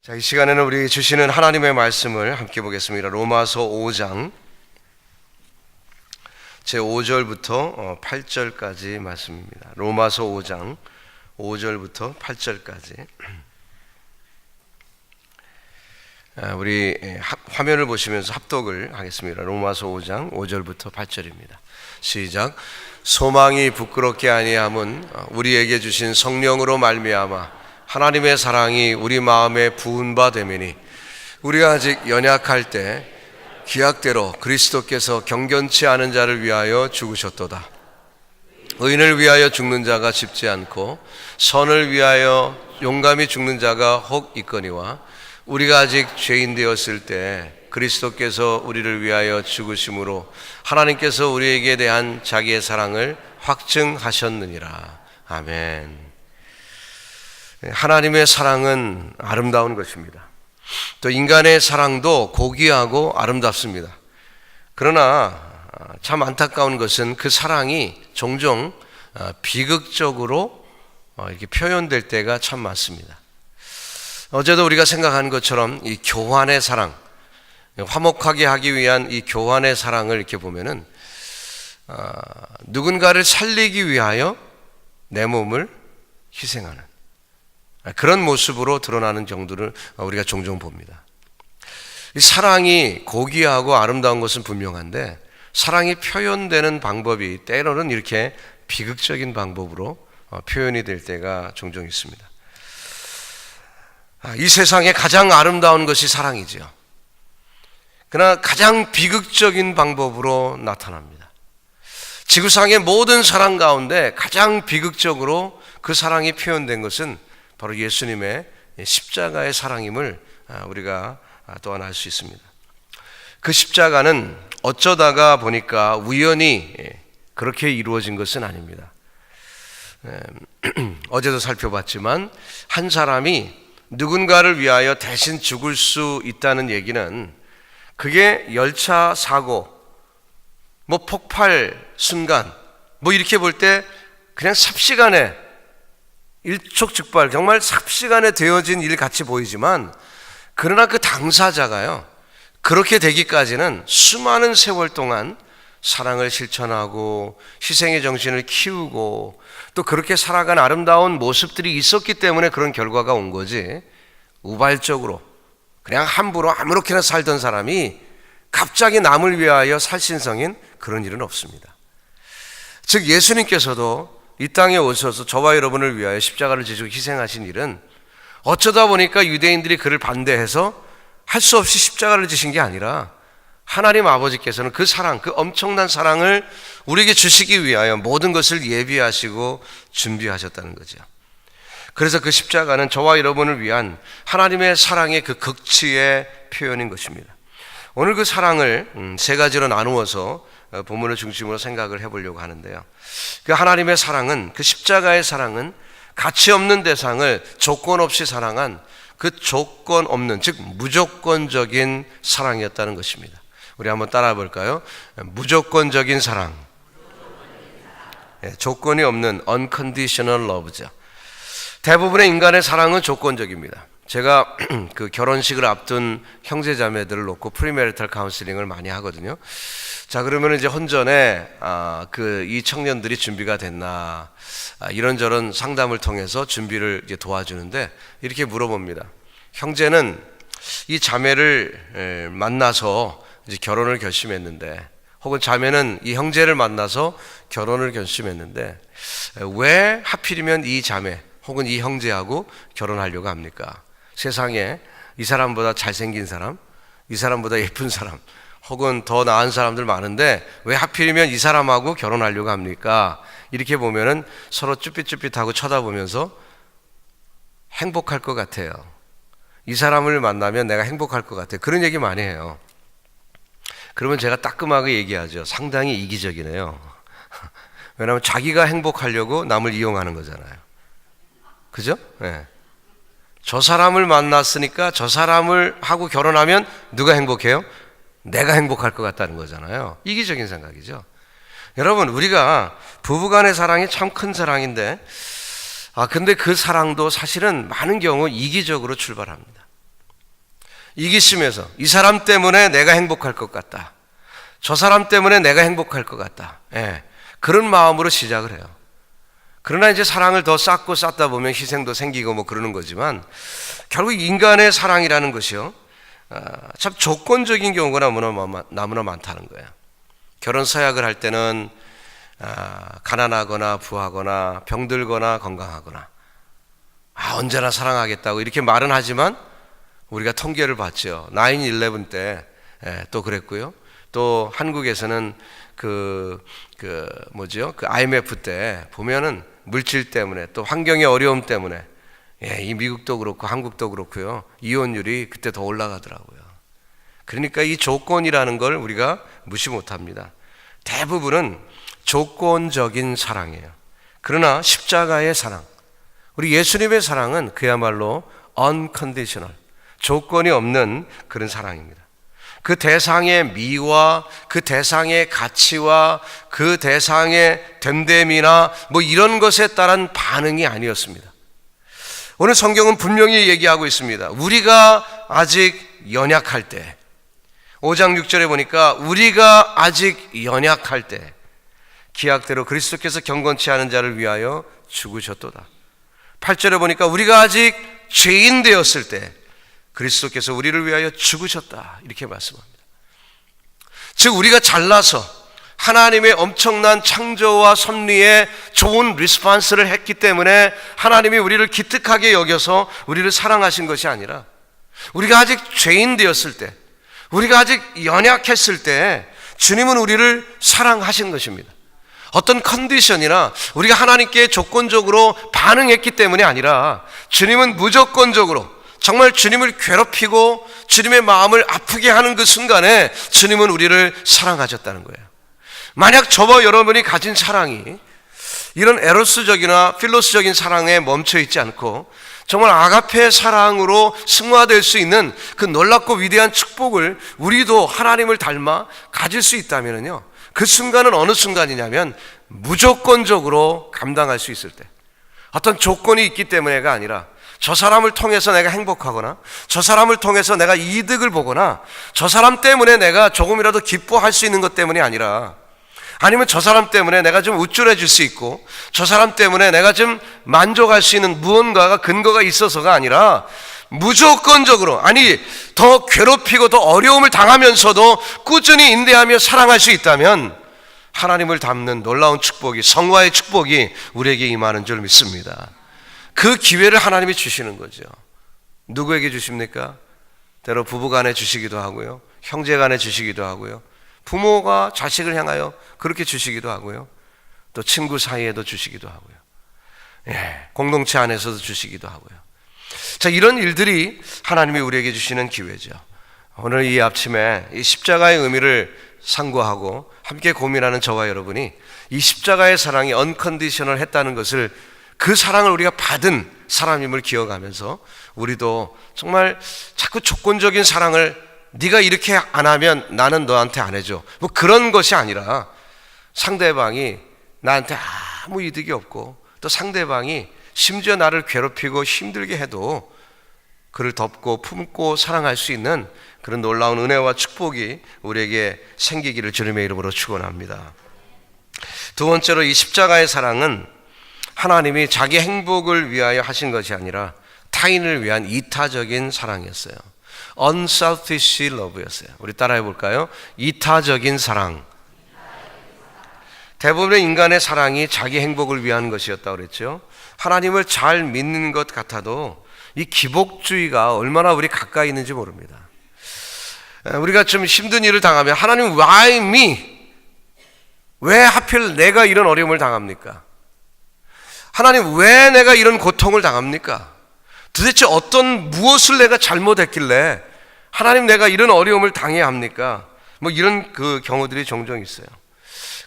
자, 이 시간에는 우리 주시는 하나님의 말씀을 함께 보겠습니다. 로마서 5장 제 5절부터 8절까지 말씀입니다. 로마서 5장 5절부터 8절까지. 우리 화면을 보시면서 합독을 하겠습니다. 로마서 5장 5절부터 8절입니다. 시작. 소망이 부끄럽게 아니함은 우리에게 주신 성령으로 말미암아 하나님의 사랑이 우리 마음에 부은 바 되매니 우리가 아직 연약할 때 기약대로 그리스도께서 경건치 않은 자를 위하여 죽으셨도다. 의인을 위하여 죽는 자가 쉽지 않고 선을 위하여 용감히 죽는 자가 혹 있거니와 우리가 아직 죄인 되었을 때 그리스도께서 우리를 위하여 죽으심으로 하나님께서 우리에게 대한 자기의 사랑을 확증하셨느니라. 아멘. 하나님의 사랑은 아름다운 것입니다. 또 인간의 사랑도 고귀하고 아름답습니다. 그러나 참 안타까운 것은 그 사랑이 종종 비극적으로 이렇게 표현될 때가 참 많습니다. 어제도 우리가 생각한 것처럼 이 교환의 사랑, 화목하게 하기 위한 이 교환의 사랑을 이렇게 보면은 누군가를 살리기 위하여 내 몸을 희생하는 그런 모습으로 드러나는 경우를 우리가 종종 봅니다. 이 사랑이 고귀하고 아름다운 것은 분명한데 사랑이 표현되는 방법이 때로는 이렇게 비극적인 방법으로 표현이 될 때가 종종 있습니다. 이 세상에 가장 아름다운 것이 사랑이지요. 그러나 가장 비극적인 방법으로 나타납니다. 지구상의 모든 사랑 가운데 가장 비극적으로 그 사랑이 표현된 것은 바로 예수님의 십자가의 사랑임을 우리가 또한 알 수 있습니다. 그 십자가는 어쩌다가 보니까 우연히 그렇게 이루어진 것은 아닙니다. 어제도 살펴봤지만 한 사람이 누군가를 위하여 대신 죽을 수 있다는 얘기는 그게 열차 사고, 폭발 순간, 이렇게 볼 때 그냥 삽시간에 일촉즉발 정말 삽시간에 되어진 일 같이 보이지만 그러나 그 당사자가요 그렇게 되기까지는 수많은 세월 동안 사랑을 실천하고 희생의 정신을 키우고 또 그렇게 살아간 아름다운 모습들이 있었기 때문에 그런 결과가 온 거지, 우발적으로 그냥 함부로 아무렇게나 살던 사람이 갑자기 남을 위하여 살신성인 그런 일은 없습니다. 즉 예수님께서도 이 땅에 오셔서 저와 여러분을 위하여 십자가를 지시고 희생하신 일은 어쩌다 보니까 유대인들이 그를 반대해서 할 수 없이 십자가를 지신 게 아니라 하나님 아버지께서는 그 사랑, 그 엄청난 사랑을 우리에게 주시기 위하여 모든 것을 예비하시고 준비하셨다는 거죠. 그래서 그 십자가는 저와 여러분을 위한 하나님의 사랑의 그 극치의 표현인 것입니다. 오늘 그 사랑을 세 가지로 나누어서 본문을 중심으로 생각을 해보려고 하는데요. 그 하나님의 사랑은, 그 십자가의 사랑은 가치 없는 대상을 조건 없이 사랑한 그 조건 없는, 즉 무조건적인 사랑이었다는 것입니다. 우리 한번 따라해 볼까요? 무조건적인 사랑. 조건이 없는 unconditional love죠. 대부분의 인간의 사랑은 조건적입니다. 제가 그 결혼식을 앞둔 형제자매들을 놓고 프리메리탈 카운슬링을 많이 하거든요. 자, 그러면 이제 혼전에 이 청년들이 준비가 됐나 이런저런 상담을 통해서 준비를 이제 도와주는데 이렇게 물어봅니다. 형제는 이 자매를 만나서 이제 결혼을 결심했는데, 혹은 자매는 이 형제를 만나서 결혼을 결심했는데 왜 하필이면 이 자매 혹은 이 형제하고 결혼하려고 합니까? 세상에 이 사람보다 잘생긴 사람, 이 사람보다 예쁜 사람, 혹은 더 나은 사람들 많은데 왜 하필이면 이 사람하고 결혼하려고 합니까? 이렇게 보면은 서로 쭈삣쭈삣하고 쳐다보면서 행복할 것 같아요. 이 사람을 만나면 내가 행복할 것 같아요. 그런 얘기 많이 해요. 그러면 제가 따끔하게 얘기하죠. 상당히 이기적이네요. 왜냐하면 자기가 행복하려고 남을 이용하는 거잖아요. 그죠? 네. 저 사람을 만났으니까 저 사람을 하고 결혼하면 누가 행복해요? 내가 행복할 것 같다는 거잖아요. 이기적인 생각이죠. 여러분, 우리가 부부간의 사랑이 참 큰 사랑인데 근데 그 사랑도 사실은 많은 경우 이기적으로 출발합니다. 이기심에서 이 사람 때문에 내가 행복할 것 같다, 저 사람 때문에 내가 행복할 것 같다, 그런 마음으로 시작을 해요. 그러나 이제 사랑을 더 쌓고 쌓다 보면 희생도 생기고 뭐 그러는 거지만, 결국 인간의 사랑이라는 것이요, 참 조건적인 경우가 너무나 많다는 거예요. 결혼 서약을 할 때는 가난하거나 부하거나 병들거나 건강하거나 언제나 사랑하겠다고 이렇게 말은 하지만, 우리가 통계를 봤죠. 9/11 때 또 그랬고요. 또 한국에서는 그 IMF 때 보면은 물질 때문에 또 환경의 어려움 때문에 이 미국도 그렇고 한국도 그렇고요, 이혼율이 그때 더 올라가더라고요. 그러니까 이 조건이라는 걸 우리가 무시 못합니다. 대부분은 조건적인 사랑이에요. 그러나 십자가의 사랑, 우리 예수님의 사랑은 그야말로 unconditional, 조건이 없는 그런 사랑입니다. 그 대상의 미와 그 대상의 가치와 그 대상의 됨됨이나 뭐 이런 것에 따른 반응이 아니었습니다. 오늘 성경은 분명히 얘기하고 있습니다. 우리가 아직 연약할 때, 5장 6절에 보니까 우리가 아직 연약할 때 기약대로 그리스도께서 경건치 않은 자를 위하여 죽으셨도다. 8절에 보니까 우리가 아직 죄인 되었을 때 그리스도께서 우리를 위하여 죽으셨다, 이렇게 말씀합니다. 즉 우리가 잘나서 하나님의 엄청난 창조와 섭리에 좋은 리스폰스를 했기 때문에 하나님이 우리를 기특하게 여겨서 우리를 사랑하신 것이 아니라, 우리가 아직 죄인 되었을 때, 우리가 아직 연약했을 때 주님은 우리를 사랑하신 것입니다. 어떤 컨디션이나 우리가 하나님께 조건적으로 반응했기 때문이 아니라, 주님은 무조건적으로 정말 주님을 괴롭히고 주님의 마음을 아프게 하는 그 순간에 주님은 우리를 사랑하셨다는 거예요. 만약 저와 여러분이 가진 사랑이 이런 에로스적이나 필로스적인 사랑에 멈춰 있지 않고 정말 아가페 사랑으로 승화될 수 있는 그 놀랍고 위대한 축복을 우리도 하나님을 닮아 가질 수 있다면요, 그 순간은 어느 순간이냐면 무조건적으로 감당할 수 있을 때, 어떤 조건이 있기 때문에가 아니라 저 사람을 통해서 내가 행복하거나 저 사람을 통해서 내가 이득을 보거나 저 사람 때문에 내가 조금이라도 기뻐할 수 있는 것 때문이 아니라, 아니면 저 사람 때문에 내가 좀 우쭐해질 수 있고 저 사람 때문에 내가 좀 만족할 수 있는 무언가가 근거가 있어서가 아니라, 무조건적으로, 아니 더 괴롭히고 더 어려움을 당하면서도 꾸준히 인내하며 사랑할 수 있다면 하나님을 닮는 놀라운 축복이, 성화의 축복이 우리에게 임하는 줄 믿습니다. 그 기회를 하나님이 주시는 거죠. 누구에게 주십니까? 때로 부부간에 주시기도 하고요, 형제간에 주시기도 하고요, 부모가 자식을 향하여 그렇게 주시기도 하고요, 또 친구 사이에도 주시기도 하고요, 공동체 안에서도 주시기도 하고요. 자, 이런 일들이 하나님이 우리에게 주시는 기회죠. 오늘 이 아침에 이 십자가의 의미를 상고하고 함께 고민하는 저와 여러분이 이 십자가의 사랑이 언컨디셔널 했다는 것을, 그 사랑을 우리가 받은 사람임을 기억하면서 우리도 정말 자꾸 조건적인 사랑을, 네가 이렇게 안 하면 나는 너한테 안 해줘, 뭐 그런 것이 아니라, 상대방이 나한테 아무 이득이 없고 또 상대방이 심지어 나를 괴롭히고 힘들게 해도 그를 덮고 품고 사랑할 수 있는 그런 놀라운 은혜와 축복이 우리에게 생기기를 주님의 이름으로 축원합니다. 두 번째로, 이 십자가의 사랑은 하나님이 자기 행복을 위하여 하신 것이 아니라 타인을 위한 이타적인 사랑이었어요. unselfish love였어요. 우리 따라해 볼까요? 이타적인 사랑. 대부분의 인간의 사랑이 자기 행복을 위한 것이었다고 그랬죠. 하나님을 잘 믿는 것 같아도 이 기복주의가 얼마나 우리 가까이 있는지 모릅니다. 우리가 좀 힘든 일을 당하면 하나님 why me? 왜 하필 내가 이런 어려움을 당합니까? 하나님 왜 내가 이런 고통을 당합니까? 도대체 무엇을 내가 잘못했길래 하나님 내가 이런 어려움을 당해야 합니까? 뭐 이런 그 경우들이 종종 있어요.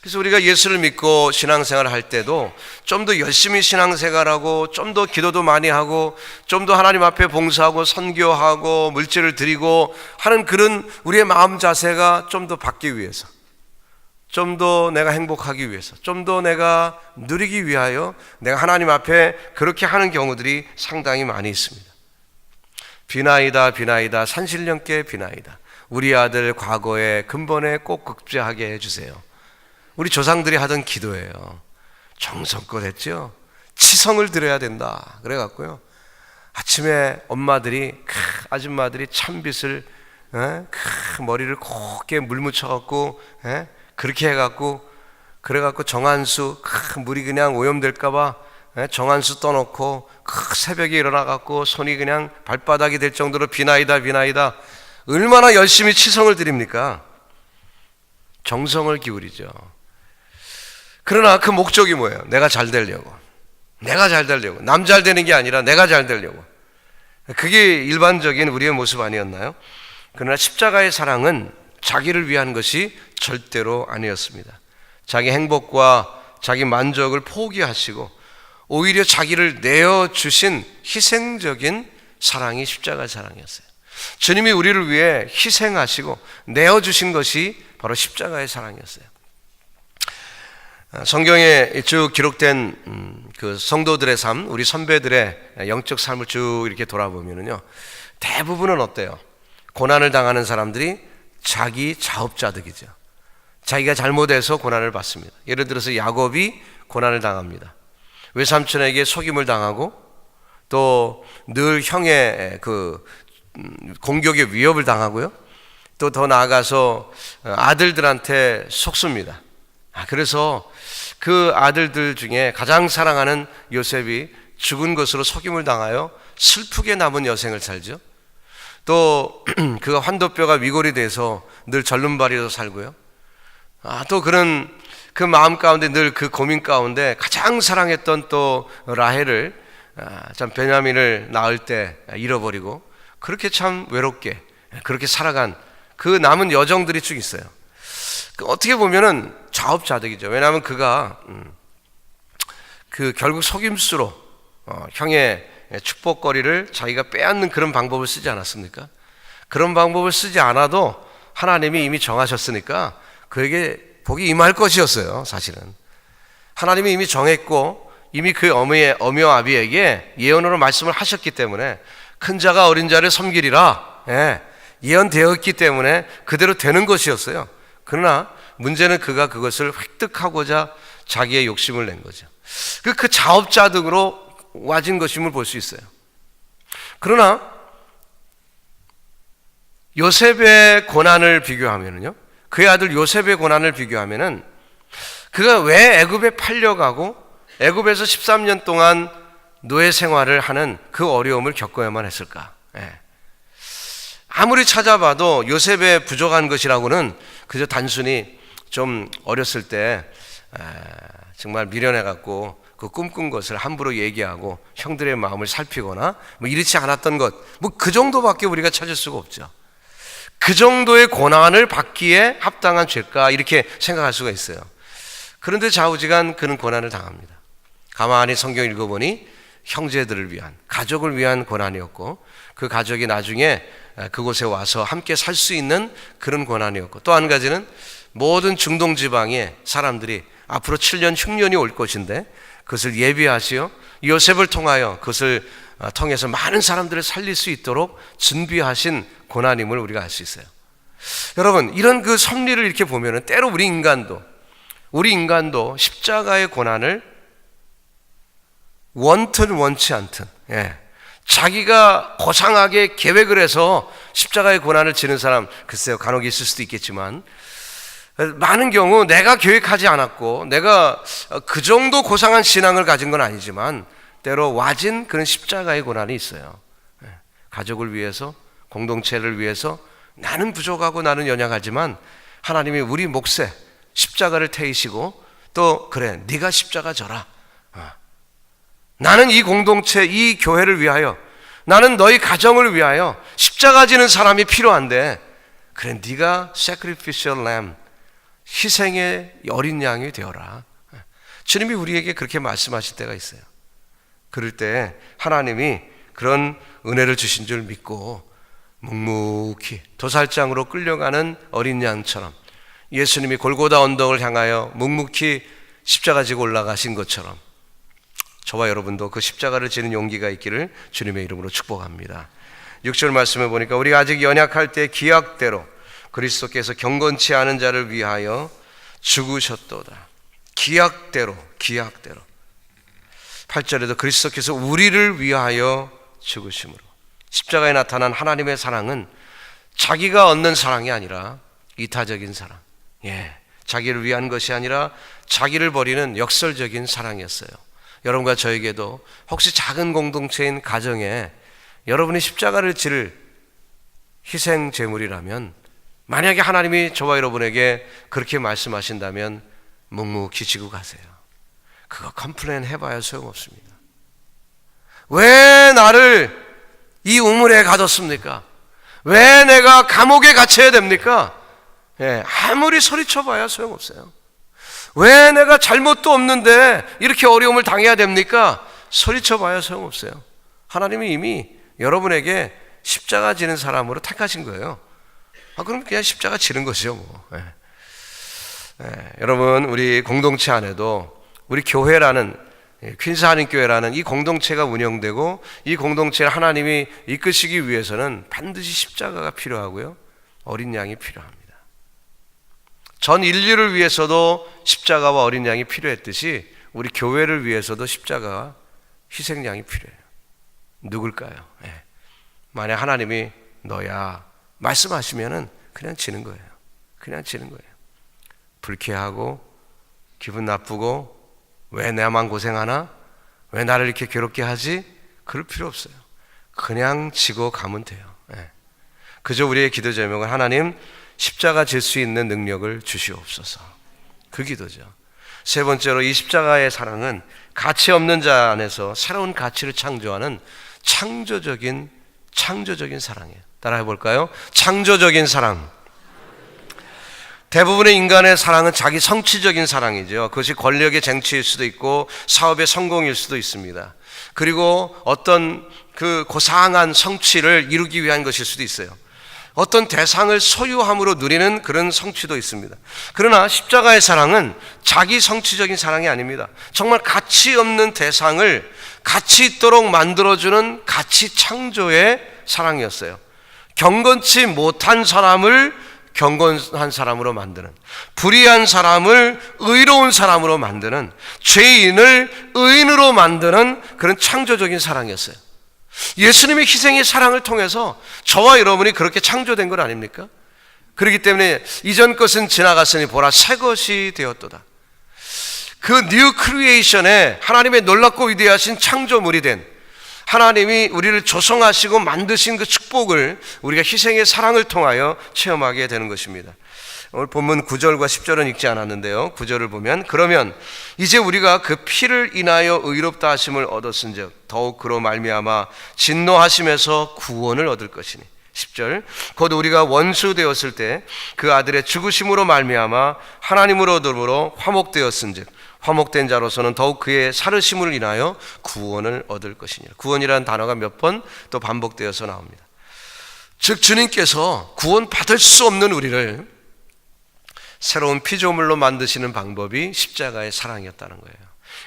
그래서 우리가 예수를 믿고 신앙생활을 할 때도 좀 더 열심히 신앙생활하고 좀 더 기도도 많이 하고 좀 더 하나님 앞에 봉사하고 선교하고 물질을 드리고 하는 그런 우리의 마음 자세가 좀 더 받기 위해서, 좀 더 내가 행복하기 위해서, 좀 더 내가 누리기 위하여 내가 하나님 앞에 그렇게 하는 경우들이 상당히 많이 있습니다. 비나이다 비나이다 산신령께 비나이다. 우리 아들 과거에 근본에 꼭 급제하게 해주세요. 우리 조상들이 하던 기도예요. 정성껏 했죠. 치성을 드려야 된다 그래갖고요, 아침에 엄마들이 아줌마들이 찬빛을 머리를 곱게 물 묻혀갖고 그렇게 해갖고, 그래갖고 정한수 물이 그냥 오염될까봐 정한수 떠놓고 새벽에 일어나갖고 손이 그냥 발바닥이 될 정도로 비나이다 비나이다. 얼마나 열심히 치성을 드립니까? 정성을 기울이죠. 그러나 그 목적이 뭐예요? 내가 잘 되려고, 내가 잘 되려고, 남 잘 되는 게 아니라 내가 잘 되려고. 그게 일반적인 우리의 모습 아니었나요? 그러나 십자가의 사랑은 자기를 위한 것이 절대로 아니었습니다. 자기 행복과 자기 만족을 포기하시고 오히려 자기를 내어주신 희생적인 사랑이 십자가의 사랑이었어요. 주님이 우리를 위해 희생하시고 내어주신 것이 바로 십자가의 사랑이었어요. 성경에 쭉 기록된 그 성도들의 삶, 우리 선배들의 영적 삶을 쭉 이렇게 돌아보면요, 대부분은 어때요? 고난을 당하는 사람들이 자기 자업자득이죠. 자기가 잘못해서 고난을 받습니다. 예를 들어서 야곱이 고난을 당합니다. 외삼촌에게 속임을 당하고 또 늘 형의 그 공격의 위협을 당하고요, 또 더 나아가서 아들들한테 속습니다. 그래서 그 아들들 중에 가장 사랑하는 요셉이 죽은 것으로 속임을 당하여 슬프게 남은 여생을 살죠. 또 그 환도뼈가 위골이 돼서 늘 절름발이로 살고요. 또 그런 그 마음 가운데, 늘 그 고민 가운데 가장 사랑했던 또 라헬을 참 베냐민을 낳을 때 잃어버리고, 그렇게 참 외롭게 그렇게 살아간 그 남은 여정들이 쭉 있어요. 어떻게 보면은 자업자득이죠. 왜냐하면 그가 그 결국 속임수로 형의 축복거리를 자기가 빼앗는 그런 방법을 쓰지 않았습니까? 그런 방법을 쓰지 않아도 하나님이 이미 정하셨으니까 그에게 복이 임할 것이었어요. 사실은 하나님이 이미 정했고 이미 그 어미와 아비에게 예언으로 말씀을 하셨기 때문에 큰 자가 어린 자를 섬기리라 예언되었기 때문에 그대로 되는 것이었어요. 그러나 문제는 그가 그것을 획득하고자 자기의 욕심을 낸 거죠. 그 자업자득으로 와진 것임을 볼 수 있어요. 그러나 요셉의 고난을 비교하면요, 그의 아들 요셉의 고난을 비교하면은 그가 왜 애굽에 팔려가고 애굽에서 13년 동안 노예 생활을 하는 그 어려움을 겪어야만 했을까? 아무리 찾아봐도 요셉의 부족한 것이라고는 그저 단순히 좀 어렸을 때 정말 미련해갖고 그 꿈꾼 것을 함부로 얘기하고 형들의 마음을 살피거나 뭐 이렇지 않았던 것, 뭐 그 정도밖에 우리가 찾을 수가 없죠. 그 정도의 고난을 받기에 합당한 죄일까, 이렇게 생각할 수가 있어요. 그런데 좌우지간 그는 고난을 당합니다. 가만히 성경 읽어보니 형제들을 위한, 가족을 위한 고난이었고, 그 가족이 나중에 그곳에 와서 함께 살 수 있는 그런 고난이었고, 또 한 가지는 모든 중동 지방에 사람들이 앞으로 7년 흉년이 올 것인데 그것을 예비하시어 요셉을 통하여 그것을 통해서 많은 사람들을 살릴 수 있도록 준비하신 고난임을 우리가 알 수 있어요. 여러분, 이런 그 섭리를 이렇게 보면은 때로 우리 인간도 십자가의 고난을 원튼 원치 않든 자기가 고상하게 계획을 해서 십자가의 고난을 지는 사람 글쎄요, 간혹 있을 수도 있겠지만 많은 경우 내가 계획하지 않았고 내가 그 정도 고상한 신앙을 가진 건 아니지만 때로 와진 그런 십자가의 고난이 있어요. 가족을 위해서, 공동체를 위해서 나는 부족하고 나는 연약하지만 하나님이 우리 몫에 십자가를 태이시고 또 그래 네가 십자가 져라, 나는 이 공동체, 이 교회를 위하여, 나는 너희 가정을 위하여 십자가 지는 사람이 필요한데 그래 네가 sacrificial lamb, 희생의 어린 양이 되어라. 주님이 우리에게 그렇게 말씀하실 때가 있어요. 그럴 때 하나님이 그런 은혜를 주신 줄 믿고 묵묵히 도살장으로 끌려가는 어린 양처럼 예수님이 골고다 언덕을 향하여 묵묵히 십자가 지고 올라가신 것처럼 저와 여러분도 그 십자가를 지는 용기가 있기를 주님의 이름으로 축복합니다. 6절 말씀을 보니까 우리가 아직 연약할 때 기약대로 그리스도께서 경건치 않은 자를 위하여 죽으셨도다. 기약대로 8절에도 그리스도께서 우리를 위하여 죽으심으로. 십자가에 나타난 하나님의 사랑은 자기가 얻는 사랑이 아니라 이타적인 사랑, 자기를 위한 것이 아니라 자기를 버리는 역설적인 사랑이었어요. 여러분과 저에게도 혹시 작은 공동체인 가정에 여러분이 십자가를 질 희생 제물이라면, 만약에 하나님이 저와 여러분에게 그렇게 말씀하신다면 묵묵히 지고 가세요. 그거 컴플레인 해봐야 소용없습니다. 왜 나를 이 우물에 가뒀습니까? 왜 내가 감옥에 갇혀야 됩니까? 아무리 소리쳐봐야 소용없어요. 왜 내가 잘못도 없는데 이렇게 어려움을 당해야 됩니까? 소리쳐봐야 소용없어요. 하나님이 이미 여러분에게 십자가 지는 사람으로 택하신 거예요. 그럼 그냥 십자가 지는 거죠, 뭐. 여러분, 우리 공동체 안에도 우리 교회라는, 퀸스 한인교회라는 이 공동체가 운영되고 이 공동체를 하나님이 이끄시기 위해서는 반드시 십자가가 필요하고요, 어린 양이 필요합니다. 전 인류를 위해서도 십자가와 어린 양이 필요했듯이 우리 교회를 위해서도 십자가와 희생양이 필요해요. 누굴까요? 만약 하나님이 너야 말씀하시면은 그냥 지는 거예요. 그냥 지는 거예요. 불쾌하고 기분 나쁘고 왜 나만 고생하나? 왜 나를 이렇게 괴롭게 하지? 그럴 필요 없어요. 그냥 지고 가면 돼요. 그저 우리의 기도 제목은 하나님 십자가 질 수 있는 능력을 주시옵소서. 그 기도죠. 세 번째로 이 십자가의 사랑은 가치 없는 자 안에서 새로운 가치를 창조하는 창조적인 사랑이에요. 따라해 볼까요? 창조적인 사랑. 대부분의 인간의 사랑은 자기 성취적인 사랑이죠. 그것이 권력의 쟁취일 수도 있고 사업의 성공일 수도 있습니다. 그리고 어떤 그 고상한 성취를 이루기 위한 것일 수도 있어요. 어떤 대상을 소유함으로 누리는 그런 성취도 있습니다. 그러나 십자가의 사랑은 자기 성취적인 사랑이 아닙니다. 정말 가치 없는 대상을 가치 있도록 만들어주는 가치 창조의 사랑이었어요. 경건치 못한 사람을 경건한 사람으로 만드는, 불의한 사람을 의로운 사람으로 만드는, 죄인을 의인으로 만드는 그런 창조적인 사랑이었어요. 예수님의 희생의 사랑을 통해서 저와 여러분이 그렇게 창조된 것 아닙니까? 그렇기 때문에 이전 것은 지나갔으니 보라 새 것이 되었도다. 그 뉴 크리에이션에 하나님의 놀랍고 위대하신 창조물이 된, 하나님이 우리를 조성하시고 만드신 그 축복을 우리가 희생의 사랑을 통하여 체험하게 되는 것입니다. 오늘 본문 9절과 10절은 읽지 않았는데요, 9절을 보면 그러면 이제 우리가 그 피를 인하여 의롭다 하심을 얻었은즉 더욱 그로 말미암아 진노하심에서 구원을 얻을 것이니 10절 곧 우리가 원수 되었을 때 그 아들의 죽으심으로 말미암아 하나님으로부터 화목되었은즉 화목된 자로서는 더욱 그의 살으심을 인하여 구원을 얻을 것이니라. 구원이라는 단어가 몇 번 또 반복되어서 나옵니다. 즉 주님께서 구원 받을 수 없는 우리를 새로운 피조물로 만드시는 방법이 십자가의 사랑이었다는 거예요.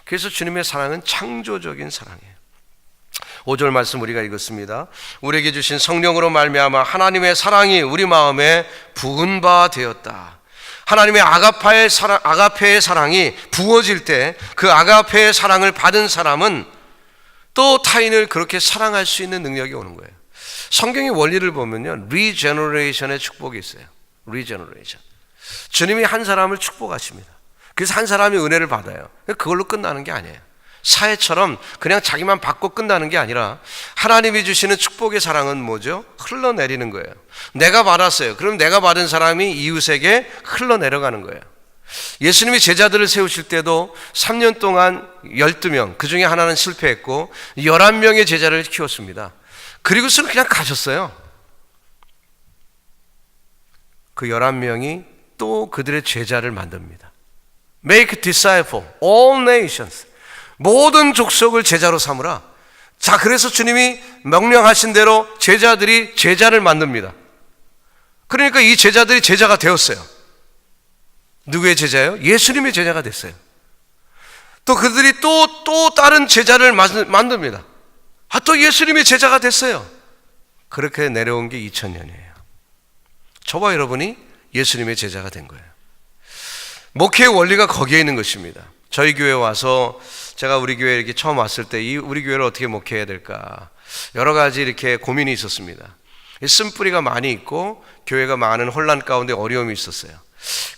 그래서 주님의 사랑은 창조적인 사랑이에요. 5절 말씀 우리가 읽었습니다. 우리에게 주신 성령으로 말미암아 하나님의 사랑이 우리 마음에 부은 바 되었다. 하나님의 아가페의 사랑이 부어질 때 그 아가페의 사랑을 받은 사람은 또 타인을 그렇게 사랑할 수 있는 능력이 오는 거예요. 성경의 원리를 보면요, 리제너레이션의 축복이 있어요. 리제너레이션. 주님이 한 사람을 축복하십니다. 그래서 한 사람이 은혜를 받아요. 그걸로 끝나는 게 아니에요. 사회처럼 그냥 자기만 받고 끝나는 게 아니라 하나님이 주시는 축복의 사랑은 뭐죠? 흘러내리는 거예요. 내가 받았어요. 그럼 내가 받은 사람이 이웃에게 흘러내려가는 거예요. 예수님이 제자들을 세우실 때도 3년 동안 12명, 그 중에 하나는 실패했고 11명의 제자를 키웠습니다. 그리고서는 그냥 가셨어요. 그 11명이 또 그들의 제자를 만듭니다. Make disciple, all nations. 모든 족속을 제자로 삼으라. 자, 그래서 주님이 명령하신 대로 제자들이 제자를 만듭니다. 그러니까 이 제자들이 제자가 되었어요. 누구의 제자예요? 예수님의 제자가 됐어요. 또 그들이 또 다른 제자를 만듭니다. 또 예수님의 제자가 됐어요. 그렇게 내려온 게 2000년이에요. 저와 여러분이 예수님의 제자가 된 거예요. 목회의 원리가 거기에 있는 것입니다. 저희 교회 와서 제가 우리 교회 이렇게 처음 왔을 때 우리 교회를 어떻게 목회해야 될까 여러 가지 이렇게 고민이 있었습니다. 쓴뿌리가 많이 있고 교회가 많은 혼란 가운데 어려움이 있었어요.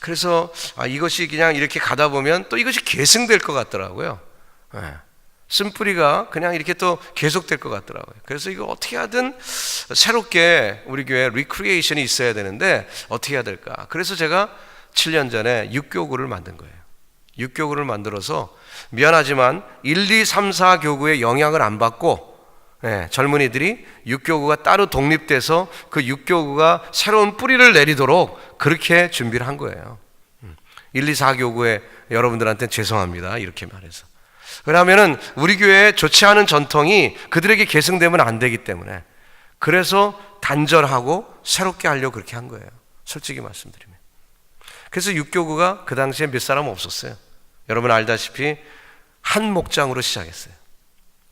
그래서 이것이 그냥 이렇게 가다 보면 또 이것이 계승될 것 같더라고요. 쓴뿌리가 그냥 이렇게 또 계속될 것 같더라고요. 그래서 이거 어떻게 하든 새롭게 우리 교회에 리크리에이션이 있어야 되는데 어떻게 해야 될까. 그래서 제가 7년 전에 육교구를 만든 거예요. 육교구를 만들어서 미안하지만 1, 2, 3, 4 교구의 영향을 안 받고 젊은이들이 육교구가 따로 독립돼서 그 육교구가 새로운 뿌리를 내리도록 그렇게 준비를 한 거예요. 1, 2, 4 교구에 여러분들한테는 죄송합니다 이렇게 말해서. 왜냐하면 우리 교회에 좋지 않은 전통이 그들에게 계승되면 안 되기 때문에 그래서 단절하고 새롭게 하려고 그렇게 한 거예요. 솔직히 말씀드리면. 그래서 육교구가 그 당시에 몇 사람 없었어요. 여러분 알다시피 한 목장으로 시작했어요.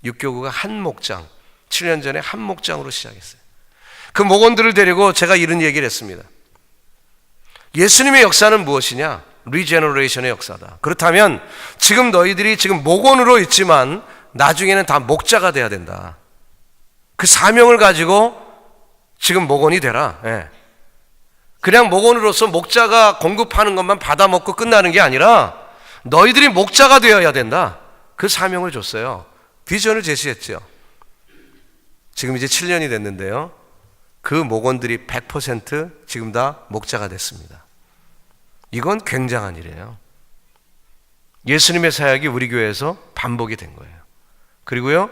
육교구가 한 목장, 7년 전에 한 목장으로 시작했어요. 그 목원들을 데리고 제가 이런 얘기를 했습니다. 예수님의 역사는 무엇이냐? 리제너레이션의 역사다. 그렇다면 지금 너희들이 지금 목원으로 있지만 나중에는 다 목자가 돼야 된다. 그 사명을 가지고 지금 목원이 되라. 그냥 목원으로서 목자가 공급하는 것만 받아먹고 끝나는 게 아니라 너희들이 목자가 되어야 된다. 그 사명을 줬어요. 비전을 제시했죠. 지금 이제 7년이 됐는데요. 그 목원들이 100% 지금 다 목자가 됐습니다. 이건 굉장한 일이에요. 예수님의 사역이 우리 교회에서 반복이 된 거예요. 그리고요,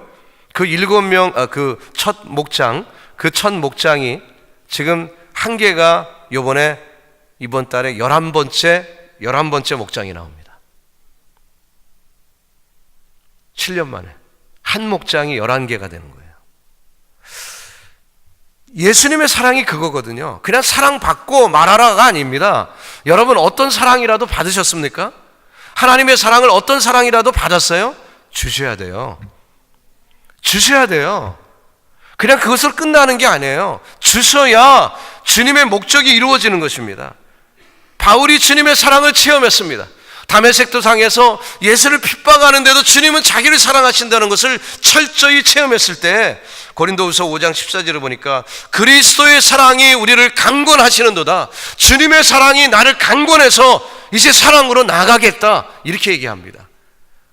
그 7명, 그 첫 목장, 그 첫 목장이 지금 한 개가 이번 달에 11번째 목장이 나옵니다. 7년 만에 한 목장이 11개가 되는 거예요. 예수님의 사랑이 그거거든요. 그냥 사랑받고 말하라가 아닙니다. 여러분 어떤 사랑이라도 받으셨습니까? 하나님의 사랑을 어떤 사랑이라도 받았어요? 주셔야 돼요. 주셔야 돼요. 그냥 그것으로 끝나는 게 아니에요. 주셔야 주님의 목적이 이루어지는 것입니다. 바울이 주님의 사랑을 체험했습니다. 다메섹 도상에서 예수를 핍박하는데도 주님은 자기를 사랑하신다는 것을 철저히 체험했을 때 고린도후서 5장 14절을 보니까 그리스도의 사랑이 우리를 강권하시는도다. 주님의 사랑이 나를 강권해서 이제 사랑으로 나가겠다 이렇게 얘기합니다.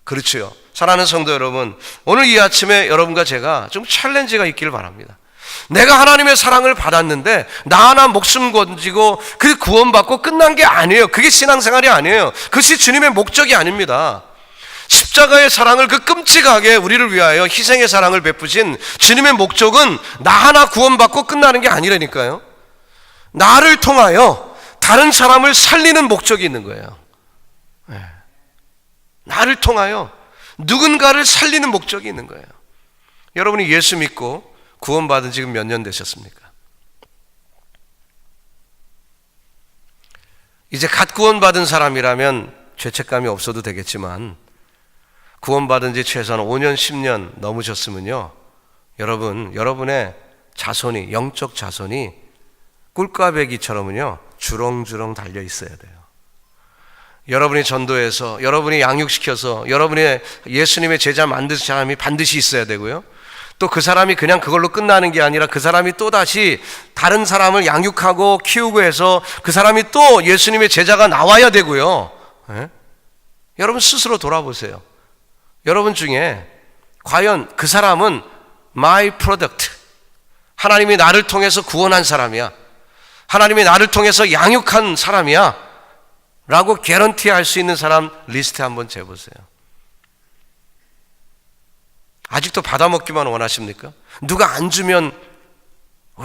그렇죠. 사랑하는 성도 여러분, 오늘 이 아침에 여러분과 제가 좀 챌린지가 있기를 바랍니다. 내가 하나님의 사랑을 받았는데 나 하나 목숨 건지고 그 구원받고 끝난 게 아니에요. 그게 신앙생활이 아니에요. 그것이 주님의 목적이 아닙니다. 십자가의 사랑을 그 끔찍하게 우리를 위하여 희생의 사랑을 베푸신 주님의 목적은 나 하나 구원받고 끝나는 게 아니라니까요. 나를 통하여 다른 사람을 살리는 목적이 있는 거예요. 나를 통하여 누군가를 살리는 목적이 있는 거예요. 여러분이 예수 믿고 구원받은 지금 몇 년 되셨습니까? 이제 갓 구원받은 사람이라면 죄책감이 없어도 되겠지만 구원받은 지 최소한 5년, 10년 넘으셨으면요, 여러분의 자손이, 영적 자손이 꿀꽈배기처럼은요 주렁주렁 달려 있어야 돼요. 여러분이 전도해서, 여러분이 양육시켜서, 여러분의 예수님의 제자 만드신 사람이 반드시 있어야 되고요. 또 그 사람이 그냥 그걸로 끝나는 게 아니라 그 사람이 또 다시 다른 사람을 양육하고 키우고 해서 그 사람이 또 예수님의 제자가 나와야 되고요. 여러분 스스로 돌아보세요. 여러분 중에 과연 그 사람은 my product, 하나님이 나를 통해서 구원한 사람이야, 하나님이 나를 통해서 양육한 사람이야 라고 개런티할 수 있는 사람 리스트 한번 재보세요. 아직도 받아먹기만 원하십니까? 누가 안 주면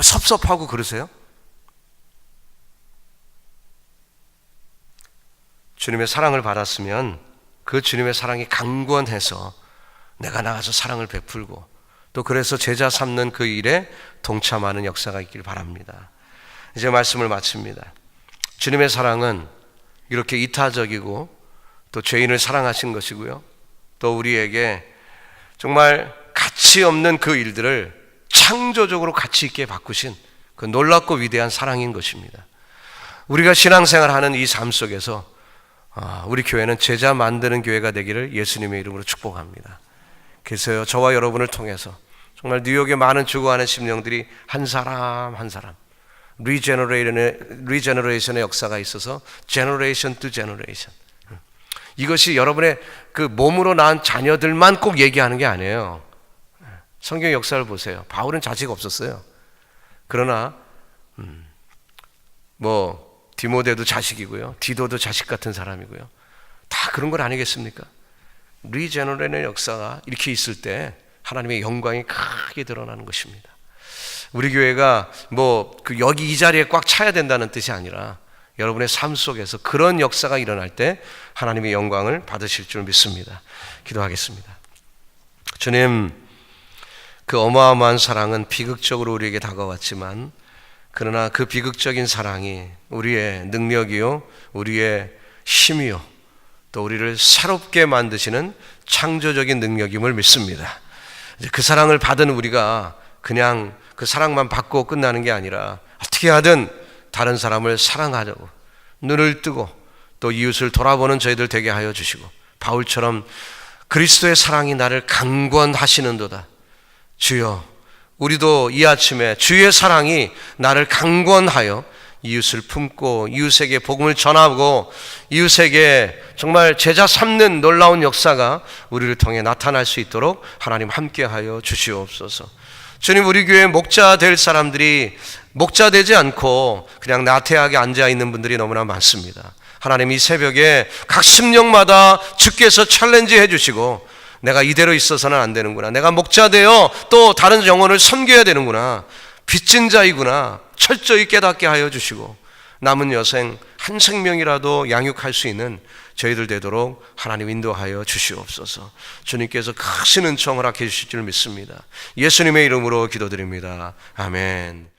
섭섭하고 그러세요? 주님의 사랑을 받았으면 그 주님의 사랑이 강권해서 내가 나가서 사랑을 베풀고 또 그래서 제자 삼는 그 일에 동참하는 역사가 있길 바랍니다. 이제 말씀을 마칩니다. 주님의 사랑은 이렇게 이타적이고 또 죄인을 사랑하신 것이고요, 또 우리에게 정말 가치 없는 그 일들을 창조적으로 가치 있게 바꾸신 그 놀랍고 위대한 사랑인 것입니다. 우리가 신앙생활하는 이 삶 속에서 우리 교회는 제자 만드는 교회가 되기를 예수님의 이름으로 축복합니다. 그래서요, 저와 여러분을 통해서 정말 뉴욕의 많은 죽어가는 심령들이 한 사람 한 사람 리제너레이션의 역사가 있어서 제너레이션 투 제너레이션, 이것이 여러분의 그 몸으로 낳은 자녀들만 꼭 얘기하는 게 아니에요. 성경 역사를 보세요. 바울은 자식 없었어요. 그러나 디모데도 자식이고요, 디도도 자식 같은 사람이고요. 다 그런 건 아니겠습니까? 리제너레이션의 역사가 이렇게 있을 때 하나님의 영광이 크게 드러나는 것입니다. 우리 교회가 여기 이 자리에 꽉 차야 된다는 뜻이 아니라 여러분의 삶 속에서 그런 역사가 일어날 때 하나님의 영광을 받으실 줄 믿습니다. 기도하겠습니다. 주님, 그 어마어마한 사랑은 비극적으로 우리에게 다가왔지만, 그러나 그 비극적인 사랑이 우리의 능력이요, 우리의 힘이요, 또 우리를 새롭게 만드시는 창조적인 능력임을 믿습니다. 그 사랑을 받은 우리가 그냥 그 사랑만 받고 끝나는 게 아니라 어떻게 하든 다른 사람을 사랑하자고 눈을 뜨고 또 이웃을 돌아보는 저희들 되게 하여 주시고, 바울처럼 그리스도의 사랑이 나를 강권하시는도다. 주여, 우리도 이 아침에 주의 사랑이 나를 강권하여 이웃을 품고 이웃에게 복음을 전하고 이웃에게 정말 제자 삼는 놀라운 역사가 우리를 통해 나타날 수 있도록 하나님 함께하여 주시옵소서. 주님, 우리 교회 목자 될 사람들이 목자 되지 않고 그냥 나태하게 앉아있는 분들이 너무나 많습니다. 하나님, 이 새벽에 각 심령마다 주께서 챌린지 해주시고, 내가 이대로 있어서는 안 되는구나, 내가 목자 되어 또 다른 영혼을 섬겨야 되는구나, 빚진 자이구나 철저히 깨닫게 하여 주시고, 남은 여생 한 생명이라도 양육할 수 있는 저희들 되도록 하나님 인도하여 주시옵소서. 주님께서 크신 은총을 허락해 주실 줄 믿습니다. 예수님의 이름으로 기도드립니다. 아멘.